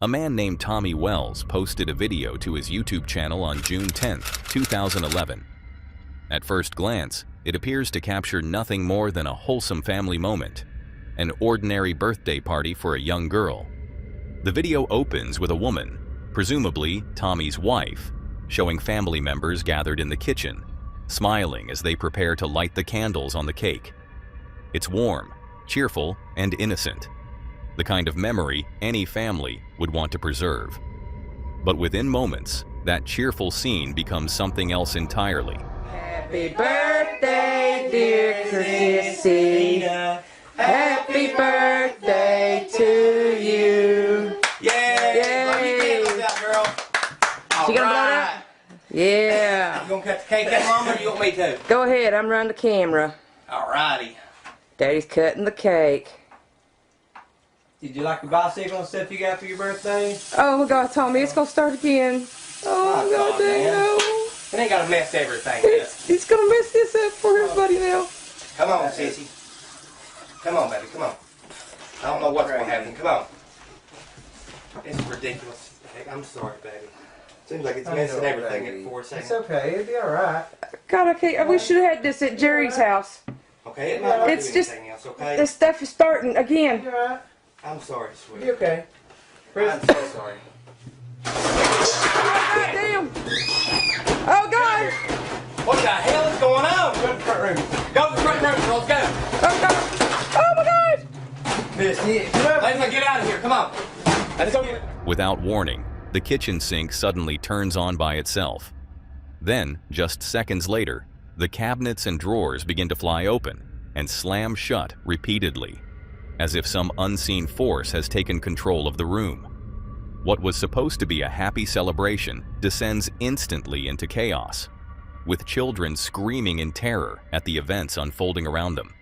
A man named Tommy Wells posted a video to his YouTube channel on June 10, 2011. At first glance, it appears to capture nothing more than a wholesome family moment, an ordinary birthday party for a young girl. The video opens with a woman, presumably Tommy's wife, showing family members gathered in the kitchen, smiling as they prepare to light the candles on the cake. It's warm, cheerful, and innocent, the kind of memory any family would want to preserve. But within moments, that cheerful scene becomes something else entirely. Happy birthday, dear Chrissy. Happy birthday to you. Yay! Let me candles out, girl. She gonna blow it out? Yeah. You gonna cut the cake that long, or you want me to? Go ahead, I'm running the camera. Alrighty. Daddy's cutting the cake. Did you like the bicycle and stuff you got for your birthday? Oh my God, Tommy, it's gonna start again. Oh my God, It ain't gotta mess everything up. He's gonna mess this up for everybody now. Come on, sissy. Come on, baby, come on. I don't know what's gonna happen. Come on. This is ridiculous. I'm sorry, baby. Seems like it's messing everything in 4 seconds. It's okay, it'll be alright. God, I can't. We should have had this at Jerry's house. Okay, it might not It's do just anything else, okay? this stuff is starting again. You alright? I'm sorry, sweetie. You okay? I'm so sorry. God damn! Oh God! What the hell is going on? Go to the front room. Go to the front room, girls, go. Oh God! Oh my God! Missy, Let's get out of here, come on. Let's go get it. Without warning, the kitchen sink suddenly turns on by itself. Then, just seconds later, the cabinets and drawers begin to fly open and slam shut repeatedly, as if some unseen force has taken control of the room. What was supposed to be a happy celebration descends instantly into chaos, with children screaming in terror at the events unfolding around them.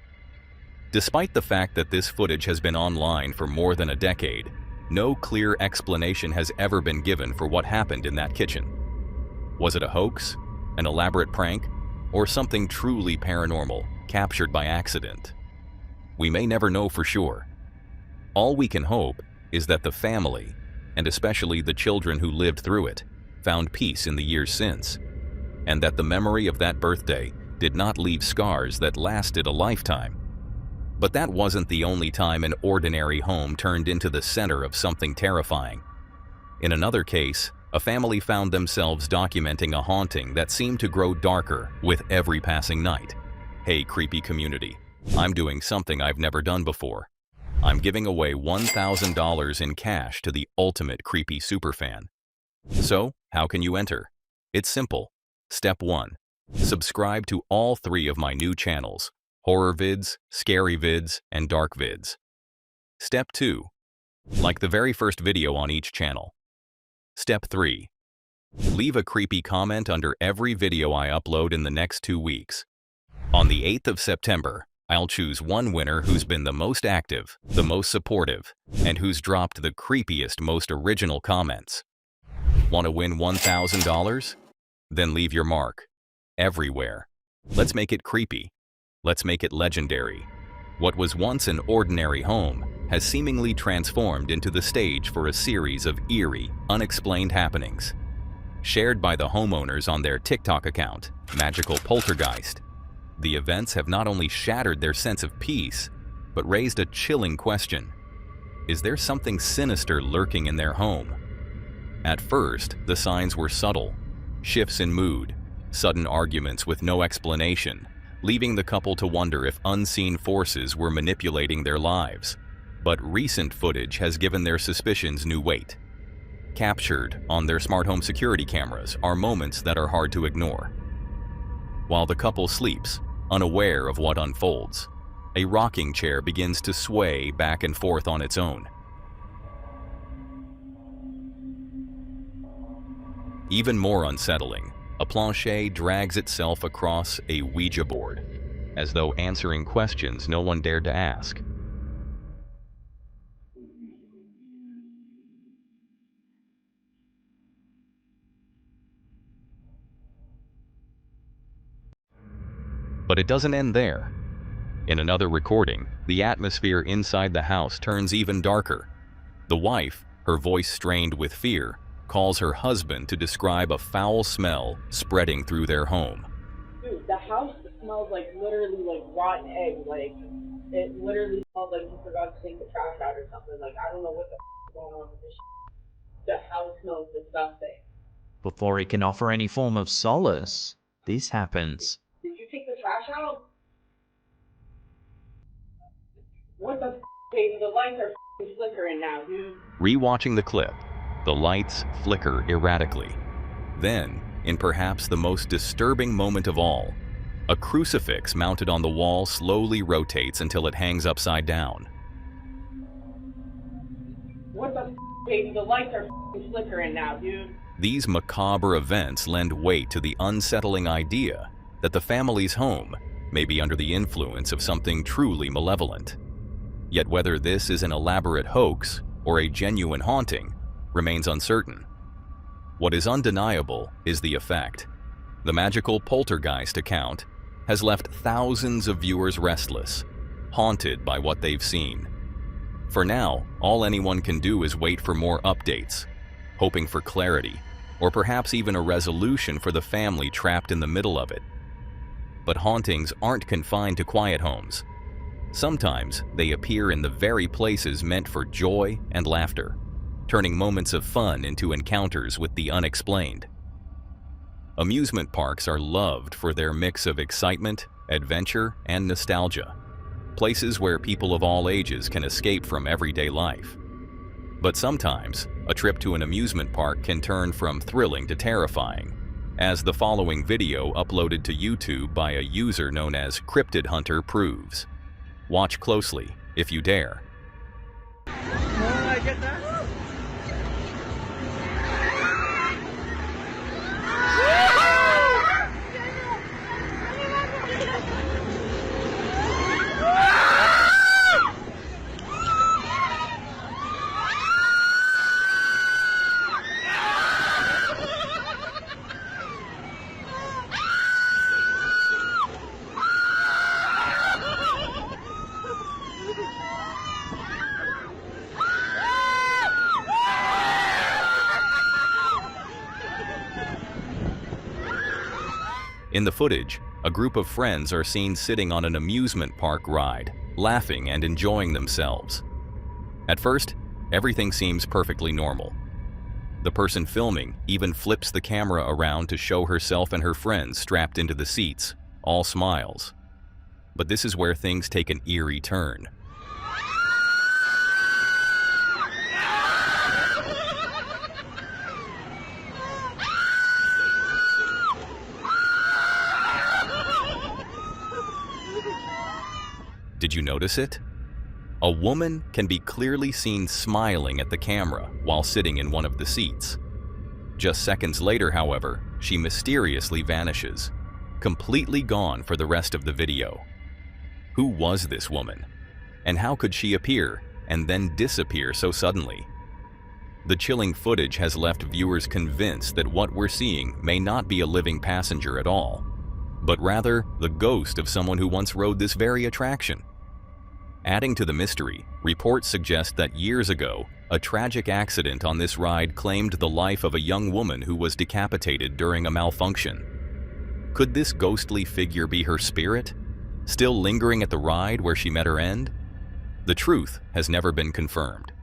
Despite the fact that this footage has been online for more than a decade, no clear explanation has ever been given for what happened in that kitchen. Was it a hoax, an elaborate prank, or something truly paranormal, captured by accident? We may never know for sure. All we can hope is that the family, and especially the children who lived through it, found peace in the years since, and that the memory of that birthday did not leave scars that lasted a lifetime. But that wasn't the only time an ordinary home turned into the center of something terrifying. In another case, a family found themselves documenting a haunting that seemed to grow darker with every passing night. Hey, creepy community, I'm doing something I've never done before. I'm giving away $1,000 in cash to the ultimate creepy superfan. So, how can you enter? It's simple. Step 1. Subscribe to all 3 of my new channels: Horror Vids, Scary Vids, and Dark Vids. Step 2. Like the very first video on each channel. Step 3. Leave a creepy comment under every video I upload in the next 2 weeks. On the 8th of September, I'll choose one winner who's been the most active, the most supportive, and who's dropped the creepiest, most original comments. Want to win $1,000? Then leave your mark. Everywhere. Let's make it creepy. Let's make it legendary. What was once an ordinary home has seemingly transformed into the stage for a series of eerie, unexplained happenings. Shared by the homeowners on their TikTok account, Magical Poltergeist, the events have not only shattered their sense of peace, but raised a chilling question. Is there something sinister lurking in their home? At first, the signs were subtle: shifts in mood, sudden arguments with no explanation, leaving the couple to wonder if unseen forces were manipulating their lives. But recent footage has given their suspicions new weight. Captured on their smart home security cameras are moments that are hard to ignore. While the couple sleeps, unaware of what unfolds, a rocking chair begins to sway back and forth on its own. Even more unsettling, a plancher drags itself across a Ouija board, as though answering questions no one dared to ask. But it doesn't end there. In another recording, the atmosphere inside the house turns even darker. The wife, her voice strained with fear, calls her husband to describe a foul smell spreading through their home. Dude, the house smells like literally like rotten egg. Like, it literally smells like you forgot to take the trash out or something. Like, I don't know what the is going on with this shit. The house smells disgusting. Before he can offer any form of solace, this happens. Did you take the trash out? What the baby? The lights are flickering now, dude. Rewatching the clip, the lights flicker erratically. Then, in perhaps the most disturbing moment of all, a crucifix mounted on the wall slowly rotates until it hangs upside down. What the baby? The lights are flickering now, dude. These macabre events lend weight to the unsettling idea that the family's home may be under the influence of something truly malevolent. Yet whether this is an elaborate hoax or a genuine haunting remains uncertain. What is undeniable is the effect. The magical poltergeist account has left thousands of viewers restless, haunted by what they've seen. For now, all anyone can do is wait for more updates, hoping for clarity, or perhaps even a resolution for the family trapped in the middle of it. But hauntings aren't confined to quiet homes. Sometimes they appear in the very places meant for joy and laughter, turning moments of fun into encounters with the unexplained. Amusement parks are loved for their mix of excitement, adventure, and nostalgia, places where people of all ages can escape from everyday life. But sometimes, a trip to an amusement park can turn from thrilling to terrifying, as the following video uploaded to YouTube by a user known as Cryptid Hunter proves. Watch closely, if you dare. I get that? In the footage, a group of friends are seen sitting on an amusement park ride, laughing and enjoying themselves. At first, everything seems perfectly normal. The person filming even flips the camera around to show herself and her friends strapped into the seats, all smiles. But this is where things take an eerie turn. Did you notice it? A woman can be clearly seen smiling at the camera while sitting in one of the seats. Just seconds later, however, she mysteriously vanishes, completely gone for the rest of the video. Who was this woman? And how could she appear and then disappear so suddenly? The chilling footage has left viewers convinced that what we're seeing may not be a living passenger at all, but rather the ghost of someone who once rode this very attraction. Adding to the mystery, reports suggest that years ago, a tragic accident on this ride claimed the life of a young woman who was decapitated during a malfunction. Could this ghostly figure be her spirit, still lingering at the ride where she met her end? The truth has never been confirmed.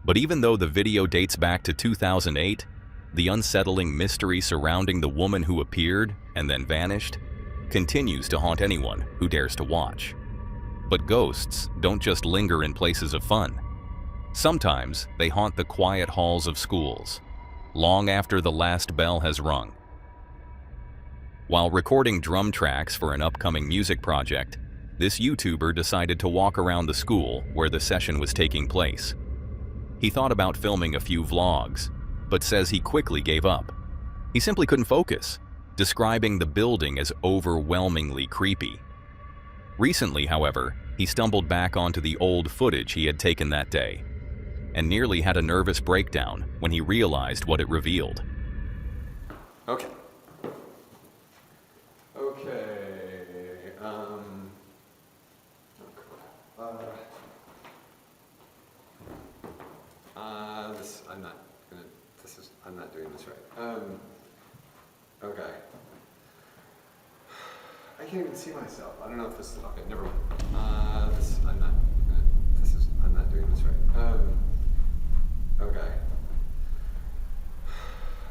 But even though the video dates back to 2008, the unsettling mystery surrounding the woman who appeared and then vanished continues to haunt anyone who dares to watch. But ghosts don't just linger in places of fun. Sometimes they haunt the quiet halls of schools, long after the last bell has rung. While recording drum tracks for an upcoming music project, this YouTuber decided to walk around the school where the session was taking place. He thought about filming a few vlogs, but says he quickly gave up. He simply couldn't focus, describing the building as overwhelmingly creepy. Recently, however, he stumbled back onto the old footage he had taken that day, and nearly had a nervous breakdown when he realized what it revealed. Okay. I'm not doing this right. Okay. I can't even see myself. I don't know if this is, okay, never mind. I'm not doing this right. Okay.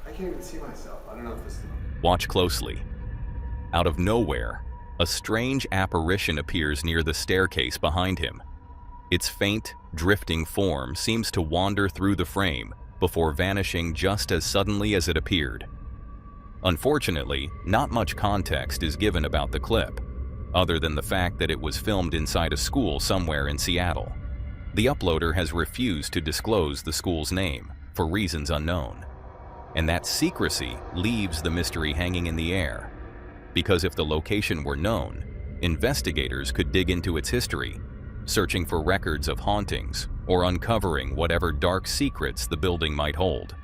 I can't even see myself. I don't know if this is... Watch closely. Out of nowhere, a strange apparition appears near the staircase behind him. Its faint, drifting form seems to wander through the frame before vanishing just as suddenly as it appeared. Unfortunately, not much context is given about the clip, other than the fact that it was filmed inside a school somewhere in Seattle. The uploader has refused to disclose the school's name, for reasons unknown. And that secrecy leaves the mystery hanging in the air, because if the location were known, investigators could dig into its history, searching for records of hauntings or uncovering whatever dark secrets the building might hold.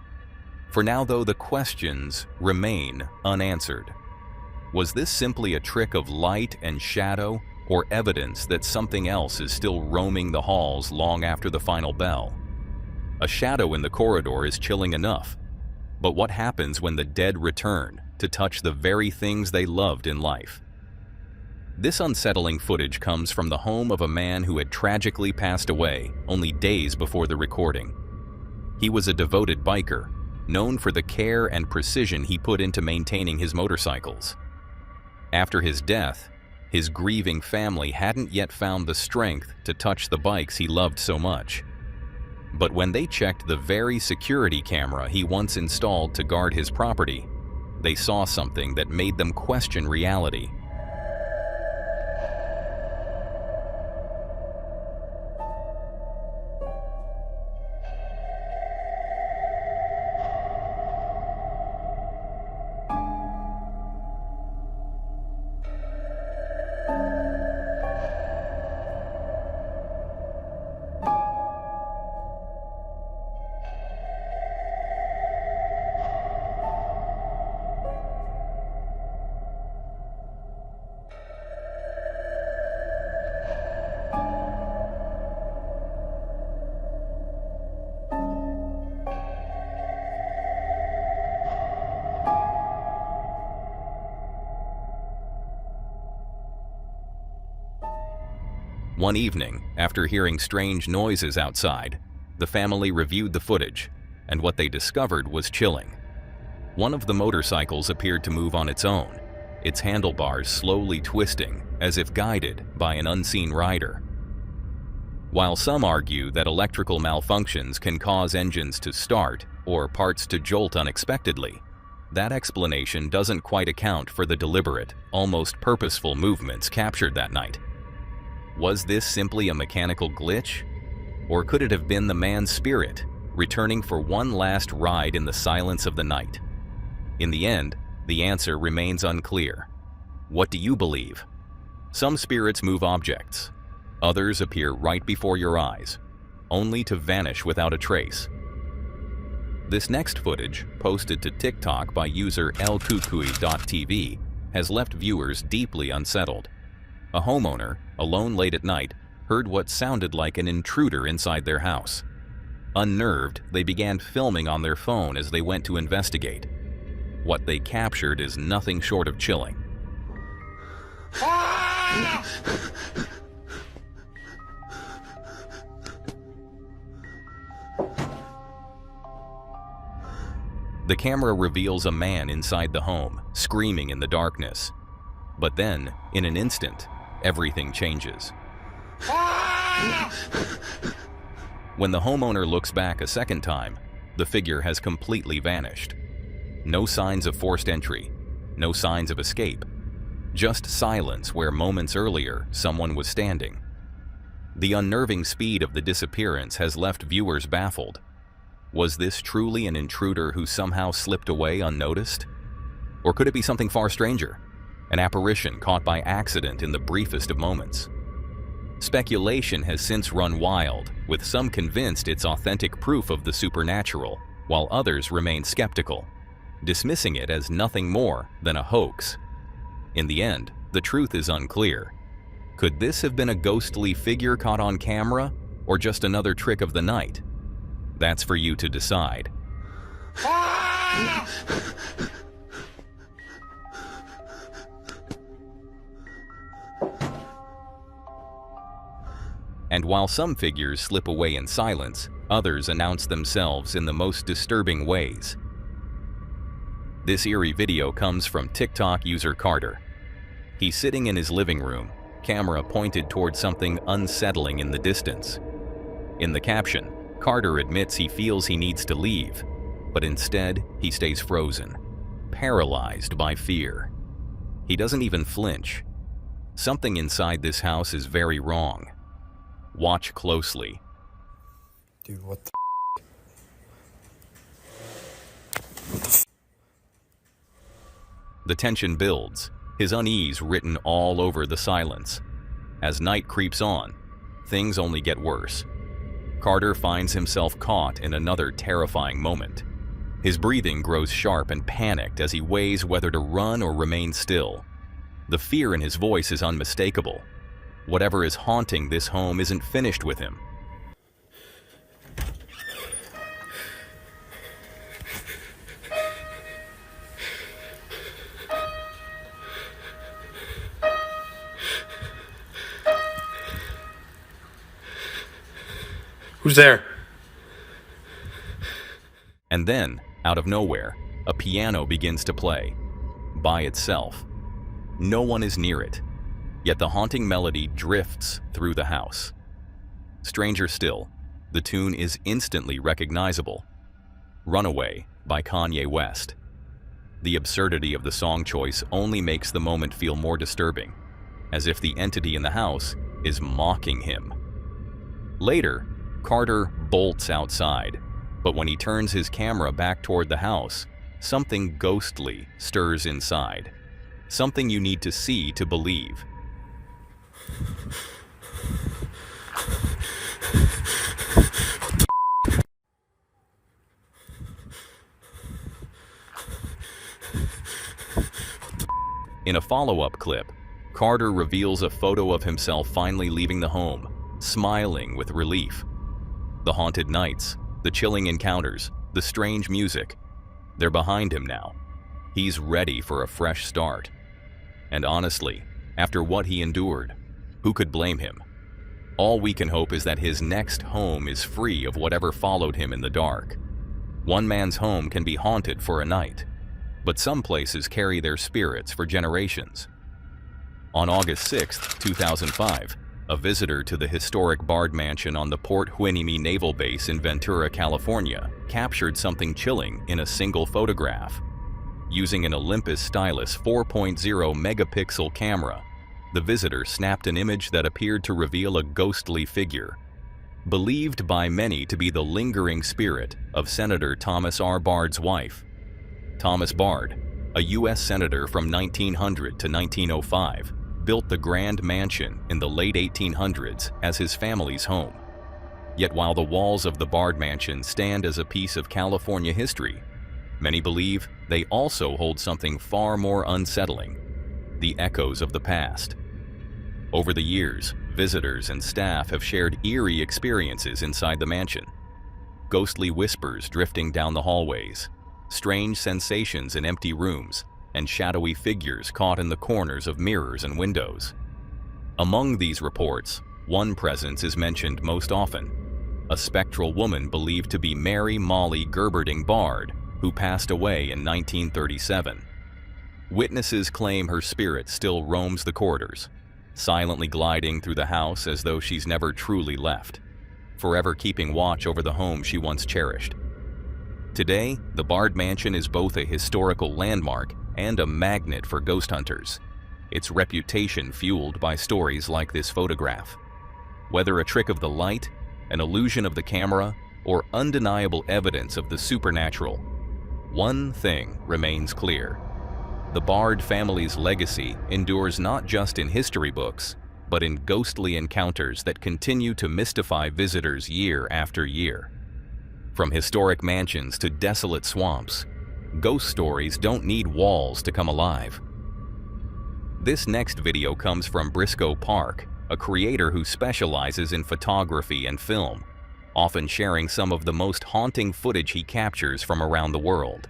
For now, though, the questions remain unanswered. Was this simply a trick of light and shadow, or evidence that something else is still roaming the halls long after the final bell? A shadow in the corridor is chilling enough, but what happens when the dead return to touch the very things they loved in life? This unsettling footage comes from the home of a man who had tragically passed away only days before the recording. He was a devoted biker, known for the care and precision he put into maintaining his motorcycles. After his death, his grieving family hadn't yet found the strength to touch the bikes he loved so much. But when they checked the very security camera he once installed to guard his property, they saw something that made them question reality. One evening, after hearing strange noises outside, the family reviewed the footage, and what they discovered was chilling. One of the motorcycles appeared to move on its own, its handlebars slowly twisting as if guided by an unseen rider. While some argue that electrical malfunctions can cause engines to start or parts to jolt unexpectedly, that explanation doesn't quite account for the deliberate, almost purposeful movements captured that night. Was this simply a mechanical glitch? Or could it have been the man's spirit, returning for one last ride in the silence of the night? In the end, the answer remains unclear. What do you believe? Some spirits move objects. Others appear right before your eyes, only to vanish without a trace. This next footage, posted to TikTok by user lkukui.tv, has left viewers deeply unsettled. A homeowner, alone late at night, heard what sounded like an intruder inside their house. Unnerved, they began filming on their phone as they went to investigate. What they captured is nothing short of chilling. The camera reveals a man inside the home, screaming in the darkness. But then, in an instant, everything changes. When the homeowner looks back a second time, the figure has completely vanished. No signs of forced entry, no signs of escape, just silence where moments earlier someone was standing. The unnerving speed of the disappearance has left viewers baffled. Was this truly an intruder who somehow slipped away unnoticed? Or could it be something far stranger? An apparition caught by accident in the briefest of moments. Speculation has since run wild, with some convinced it's authentic proof of the supernatural, while others remain skeptical, dismissing it as nothing more than a hoax. In the end, the truth is unclear. Could this have been a ghostly figure caught on camera, or just another trick of the night? That's for you to decide. And while some figures slip away in silence, others announce themselves in the most disturbing ways. This eerie video comes from TikTok user Carter. He's sitting in his living room, camera pointed towards something unsettling in the distance. In the caption, Carter admits he feels he needs to leave, but instead he stays frozen, paralyzed by fear. He doesn't even flinch. Something inside this house is very wrong. Watch closely. Dude, what the The tension builds, his unease written all over the silence. As night creeps on, things only get worse. Carter finds himself caught in another terrifying moment. His breathing grows sharp and panicked as he weighs whether to run or remain still. The fear in his voice is unmistakable. Whatever is haunting this home isn't finished with him. Who's there? And then, out of nowhere, a piano begins to play, by itself. No one is near it, yet the haunting melody drifts through the house. Stranger still, the tune is instantly recognizable. Runaway by Kanye West. The absurdity of the song choice only makes the moment feel more disturbing, as if the entity in the house is mocking him. Later, Carter bolts outside, but when he turns his camera back toward the house, something ghostly stirs inside. Something you need to see to believe. In a follow-up clip, Carter reveals a photo of himself finally leaving the home, smiling with relief. The haunted nights, the chilling encounters, the strange music, they're behind him now. He's ready for a fresh start. And honestly, after what he endured, who could blame him? All we can hope is that his next home is free of whatever followed him in the dark. One man's home can be haunted for a night, but some places carry their spirits for generations. On August 6, 2005, a visitor to the historic Bard Mansion on the Port Hueneme Naval Base in Ventura, California, captured something chilling in a single photograph. Using an Olympus Stylus 4.0 megapixel camera, the visitor snapped an image that appeared to reveal a ghostly figure, believed by many to be the lingering spirit of Senator Thomas R. Bard's wife. Thomas Bard, a U.S. Senator from 1900 to 1905, built the Grand Mansion in the late 1800s as his family's home. Yet while the walls of the Bard Mansion stand as a piece of California history, many believe they also hold something far more unsettling: the echoes of the past. Over the years, visitors and staff have shared eerie experiences inside the mansion. Ghostly whispers drifting down the hallways, strange sensations in empty rooms, and shadowy figures caught in the corners of mirrors and windows. Among these reports, one presence is mentioned most often: a spectral woman believed to be Mary Molly Gerberding Bard, who passed away in 1937. Witnesses claim her spirit still roams the corridors, silently gliding through the house as though she's never truly left, forever keeping watch over the home she once cherished. Today, the Bard Mansion is both a historical landmark and a magnet for ghost hunters, its reputation fueled by stories like this photograph. Whether a trick of the light, an illusion of the camera, or undeniable evidence of the supernatural, one thing remains clear: the Bard family's legacy endures not just in history books, but in ghostly encounters that continue to mystify visitors year after year. From historic mansions to desolate swamps, ghost stories don't need walls to come alive. This next video comes from Briscoe Park, a creator who specializes in photography and film. often sharing some of the most haunting footage he captures from around the world.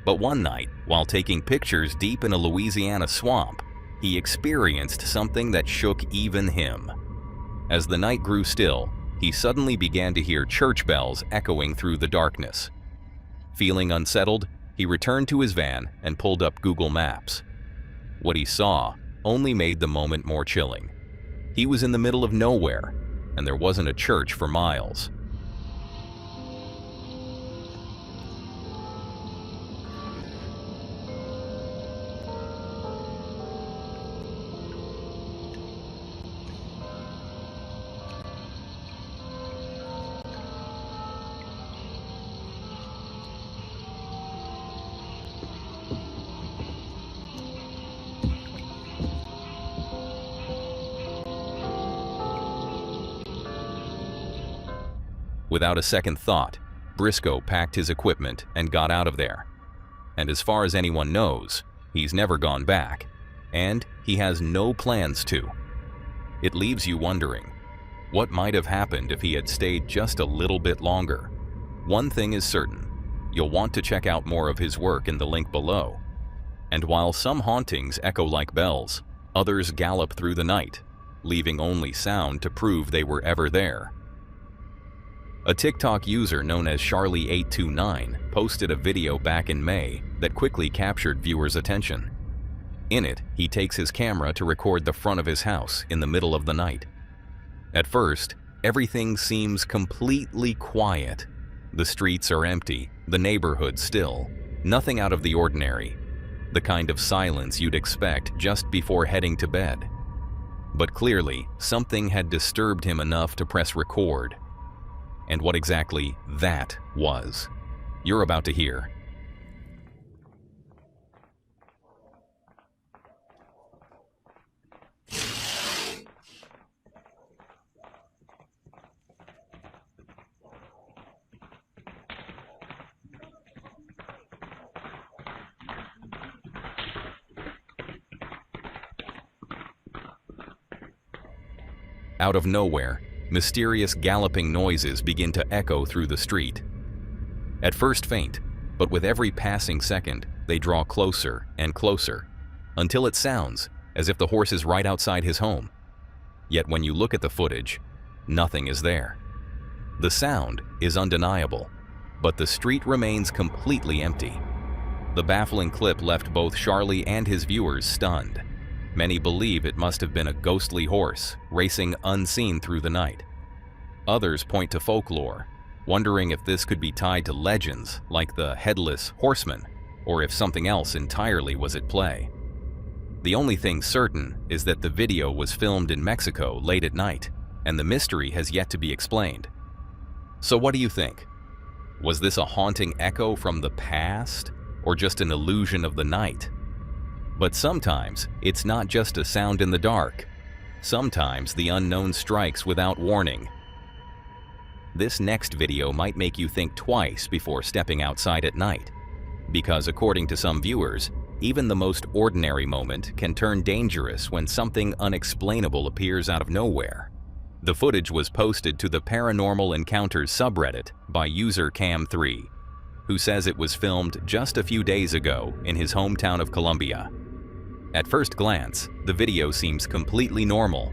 But one night, while taking pictures deep in a Louisiana swamp, he experienced something that shook even him. As the night grew still, he suddenly began to hear church bells echoing through the darkness. Feeling unsettled, he returned to his van and pulled up Google Maps. What he saw only made the moment more chilling. He was in the middle of nowhere, and there wasn't a church for miles. Without a second thought, Briscoe packed his equipment and got out of there. And as far as anyone knows, he's never gone back, and he has no plans to. It leaves you wondering, what might have happened if he had stayed just a little bit longer? One thing is certain, you'll want to check out more of his work in the link below. And while some hauntings echo like bells, others gallop through the night, leaving only sound to prove they were ever there. A TikTok user known as Charlie829 posted a video back in May that quickly captured viewers' attention. In it, he takes his camera to record the front of his house in the middle of the night. At first, everything seems completely quiet. The streets are empty, the neighborhood still, nothing out of the ordinary, the kind of silence you'd expect just before heading to bed. But clearly, something had disturbed him enough to press record. And what exactly that was, you're about to hear. Out of nowhere, mysterious galloping noises begin to echo through the street. At first faint, but with every passing second, they draw closer and closer, until it sounds as if the horse is right outside his home. Yet when you look at the footage, nothing is there. The sound is undeniable, but the street remains completely empty. The baffling clip left both Charlie and his viewers stunned. Many believe it must have been a ghostly horse, racing unseen through the night. Others point to folklore, wondering if this could be tied to legends like the Headless Horseman, or if something else entirely was at play. The only thing certain is that the video was filmed in Mexico late at night, and the mystery has yet to be explained. So what do you think? Was this a haunting echo from the past, or just an illusion of the night? But sometimes, it's not just a sound in the dark. Sometimes the unknown strikes without warning. This next video might make you think twice before stepping outside at night. Because according to some viewers, even the most ordinary moment can turn dangerous when something unexplainable appears out of nowhere. The footage was posted to the Paranormal Encounters subreddit by user Cam3, who says it was filmed just a few days ago in his hometown of Columbia. At first glance, the video seems completely normal.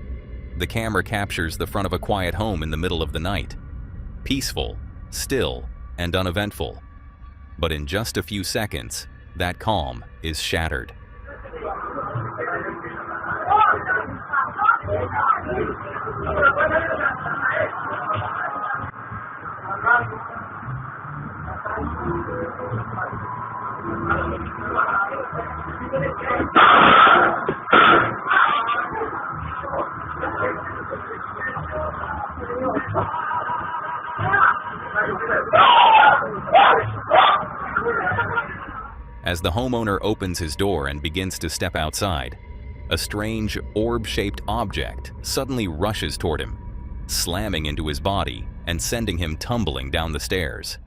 The camera captures the front of a quiet home in the middle of the night. Peaceful, still, and uneventful. But in just a few seconds, that calm is shattered. As the homeowner opens his door and begins to step outside, a strange orb-shaped object suddenly rushes toward him, slamming into his body and sending him tumbling down the stairs.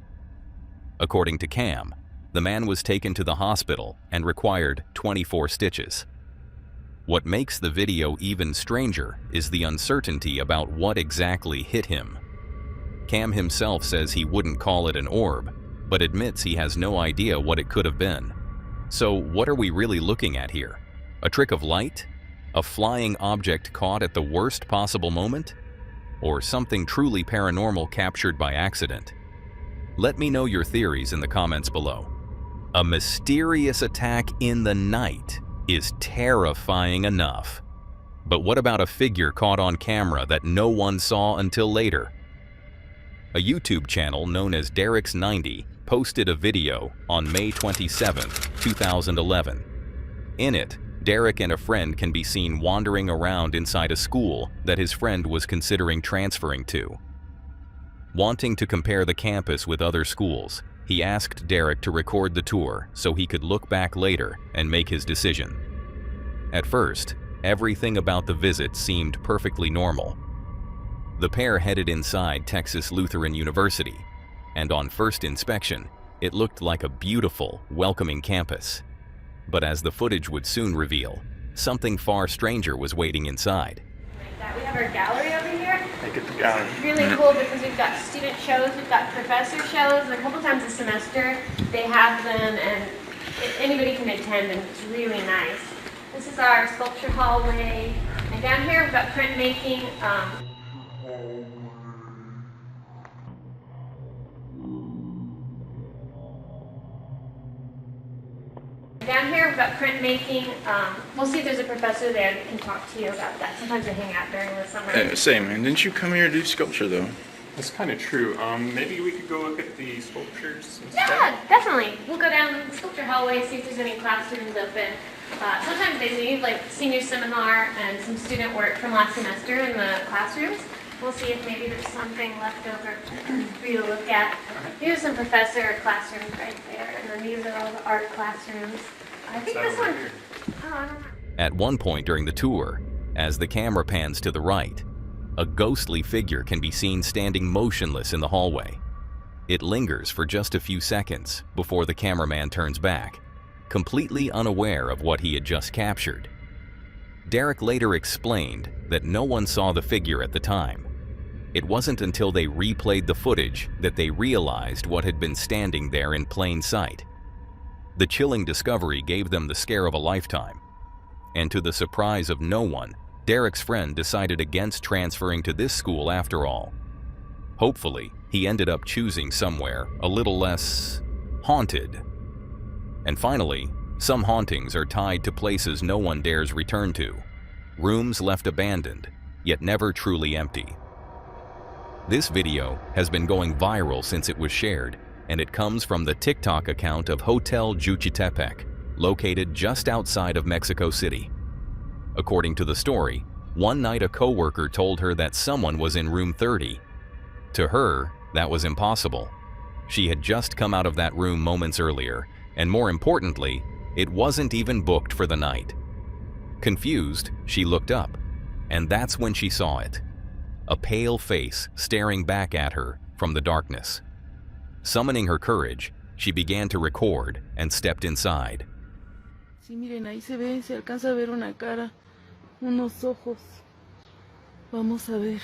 According to Cam, the man was taken to the hospital and required 24 stitches. What makes the video even stranger is the uncertainty about what exactly hit him. Cam himself says he wouldn't call it an orb, but admits he has no idea what it could have been. So what are we really looking at here? A trick of light? A flying object caught at the worst possible moment? Or something truly paranormal captured by accident? Let me know your theories in the comments below. A mysterious attack in the night is terrifying enough. But what about a figure caught on camera that no one saw until later? A YouTube channel known as Derek's90 posted a video on May 27, 2011. In it, Derek and a friend can be seen wandering around inside a school that his friend was considering transferring to. Wanting to compare the campus with other schools, he asked Derek to record the tour so he could look back later and make his decision. At first, everything about the visit seemed perfectly normal. The pair headed inside Texas Lutheran University, and on first inspection, it looked like a beautiful, welcoming campus. But as the footage would soon reveal, something far stranger was waiting inside. We have our gallery over here. Look at the gallery. It's really cool because we've got student shows, we've got professor shows, a couple times a semester they have them, and anybody can attend, and it's really nice. This is our sculpture hallway, and down here we've got printmaking. Down here we've got printmaking. We'll see if there's a professor there that can talk to you about that. Sometimes they hang out during the summer. Say, man, didn't you come here to do sculpture, though? That's kind of true. Maybe we could go look at the sculptures instead? Yeah, definitely. We'll go down the sculpture hallway, see if there's any classrooms open. Sometimes they leave like senior seminar and some student work from last semester in the classrooms. We'll see if maybe there's something left over for you to look at. Here's some professor classrooms right there, and then these are all the art classrooms. I think this one, I don't know. At one point during the tour, as the camera pans to the right, a ghostly figure can be seen standing motionless in the hallway. It lingers for just a few seconds before the cameraman turns back, completely unaware of what he had just captured. Derek later explained that no one saw the figure at the time. It wasn't until they replayed the footage that they realized what had been standing there in plain sight. The chilling discovery gave them the scare of a lifetime. And to the surprise of no one, Derek's friend decided against transferring to this school after all. Hopefully, he ended up choosing somewhere a little less haunted. And finally, some hauntings are tied to places no one dares return to, rooms left abandoned, yet never truly empty. This video has been going viral since it was shared, and it comes from the TikTok account of Hotel Juchitepec, located just outside of Mexico City. According to the story, one night a coworker told her that someone was in room 30. To her, that was impossible. She had just come out of that room moments earlier, and more importantly, it wasn't even booked for the night. Confused, she looked up, and that's when she saw it. A pale face staring back at her from the darkness. Summoning her courage, she began to record and stepped inside. Sí, miren, ahí se ve, se alcanza a ver una cara, unos ojos. Vamos a ver.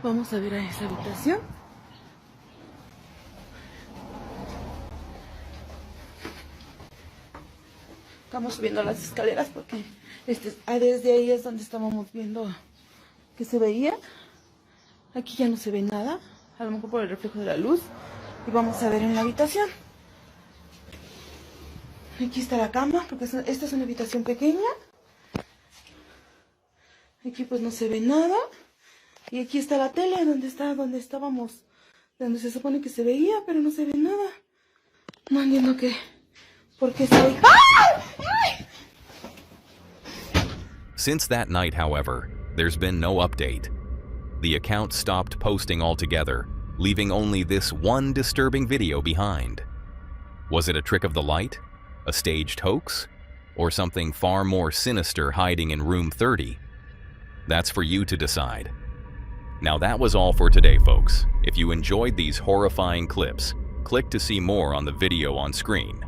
Vamos a ver a esa habitación. Estamos subiendo las escaleras porque desde ahí es donde estábamos viendo que se veía. Aquí ya no se ve nada, a lo mejor por el reflejo de la luz. Y vamos a ver en la habitación. Aquí está la cama, porque esta es una habitación pequeña. Aquí pues no se ve nada. Y aquí está la tele, donde estábamos, donde se supone que se veía, pero no se ve nada. No entiendo por qué se ve. Since that night, however, there's been no update. The account stopped posting altogether, leaving only this one disturbing video behind. Was it a trick of the light? A staged hoax? Or something far more sinister hiding in room 30? That's for you to decide. Now that was all for today, folks. If you enjoyed these horrifying clips, click to see more on the video on screen.